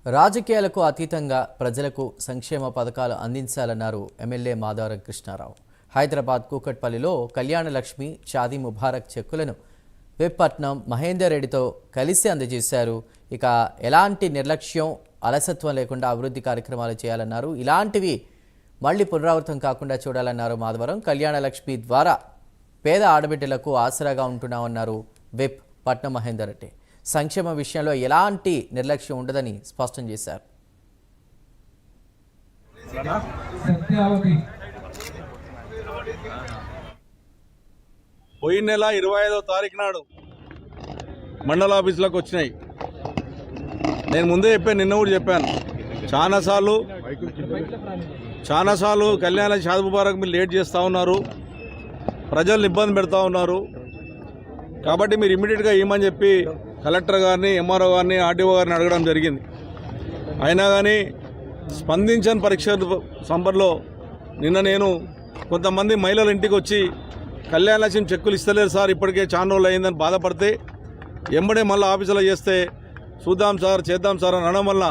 రాజకీయాలకు అతీతంగా ప్రజలకు సంక్షేమ పథకాలు అందించాలన్నారు ఎమ్మెల్యే మాధవరం కృష్ణారావు. హైదరాబాద్ కూకట్పల్లిలో కళ్యాణ లక్ష్మి, షాదీ ముబారక్ చెక్కులను విప్పట్నం మహేందర్ రెడ్డితో కలిసి అందజేశారు. ఇక ఎలాంటి నిర్లక్ష్యం, అలసత్వం లేకుండా అభివృద్ధి కార్యక్రమాలు చేయాలన్నారు. ఇలాంటివి మళ్లీ పునరావృతం కాకుండా చూడాలన్నారు మాధవరం. కళ్యాణ లక్ష్మి ద్వారా పేద ఆడబిడ్డలకు ఆసరాగా ఉంటున్నామన్నారు విప్ పట్నం మహేందర్ రెడ్డి. సంక్షేమ విషయంలో ఎలాంటి నిర్లక్ష్యం ఉండదని స్పష్టం చేశారు. పోయిన నెల 25వ తారీఖు నాడు మండల ఆఫీసులకు వచ్చినాయి. నేను ముందే చెప్పాను, నిన్న కూడా చెప్పాను, చాలాసార్లు కళ్యాణ షాదీ ముబారక్ మీరు లేట్ చేస్తూ ఉన్నారు, ప్రజల్ని ఇబ్బంది పెడతా ఉన్నారు, కాబట్టి మీరు ఇమ్మీడియట్గా ఇవ్వమని చెప్పి కలెక్టర్ గారిని, ఎంఆర్ఓ గారిని, ఆర్డీఓ గారిని అడగడం జరిగింది. అయినా కానీ స్పందించని పరీక్ష సంబర్లో నిన్న నేను కొంతమంది మహిళల ఇంటికి వచ్చి కళ్యాణ లక్ష్మి చెక్కులు ఇస్తలేరు సార్, ఇప్పటికే చాలా రోజులు అయిందని బాధపడితే ఎంబడే మళ్ళీ ఆఫీసులో చేస్తే చూద్దాం సార్, చేద్దాం సార్ అని అనడం వల్ల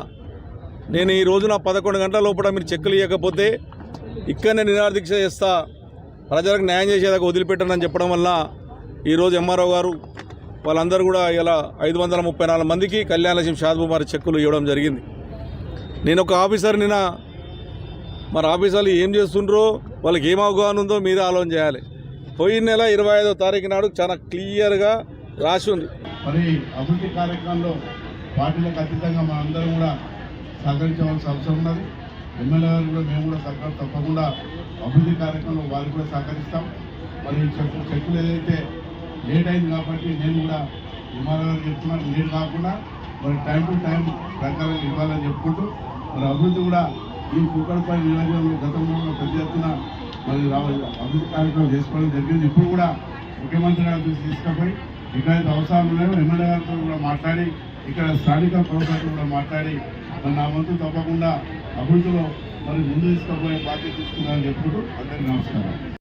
నేను ఈ రోజున 11 గంటల లోపల మీరు చెక్కులు ఇవ్వకపోతే ఇక్కడనే నిరాదీక్ష చేస్తా, ప్రజలకు న్యాయం చేసేదాకా వదిలిపెట్టానని చెప్పడం వల్ల ఈరోజు ఎంఆర్ఓ గారు వాళ్ళందరూ కూడా ఇలా 534 మందికి కళ్యాణ లక్ష్మి షాదీ ముబారక్ చెక్కులు ఇవ్వడం జరిగింది. నేను ఒక ఆఫీసర్ నిన్న మరి ఆఫీసర్లు ఏం చేస్తుండ్రో, వాళ్ళకి ఏం అవగాహన ఉందో మీరే ఆలోచన చేయాలి. పోయిన నెల 25వ తారీఖు నాడు చాలా క్లియర్గా రాసి ఉంది. మరి అభివృద్ధి కార్యక్రమంలో పార్టీలకు అతీతంగా మనందరం కూడా సహకరించవలసిన అవసరం ఉన్నది. ఎమ్మెల్యే గారు కూడా మేము కూడా సహకారం తప్పకుండా అభివృద్ధి కార్యక్రమంలో వాళ్ళు కూడా సహకరిస్తాం. మరి చెక్కులు ఏదైతే లేట్ అయింది కాబట్టి నేను కూడా ఎంఆర్ఓ గారు చెప్తున్నాను, లేట్ కాకుండా మరి టైం టు టైం ప్రకారం ఇవ్వాలని చెప్పుకుంటూ మరి అభివృద్ధి కూడా ఈ కూకట్పల్లి నియోజకవర్గంలో గతంలో పెద్ద ఎత్తున మరి అభివృద్ధి కార్యక్రమం చేసుకోవడం జరిగింది. ఇప్పుడు కూడా ముఖ్యమంత్రి గారి దృష్టి తీసుకుపోయి ఎక్కడైతే అవసరాలు ఉన్నాయో ఎమ్మెల్యే గారితో కూడా మాట్లాడి, ఇక్కడ స్థానిక ప్రభుత్వంతో కూడా మాట్లాడి మరి నా వంతు తప్పకుండా అభివృద్ధిలో మరి ముందు తీసుకుపోయే బాధ్యత తీసుకున్నారని చెప్పుకుంటూ అందరికీ నమస్కారం.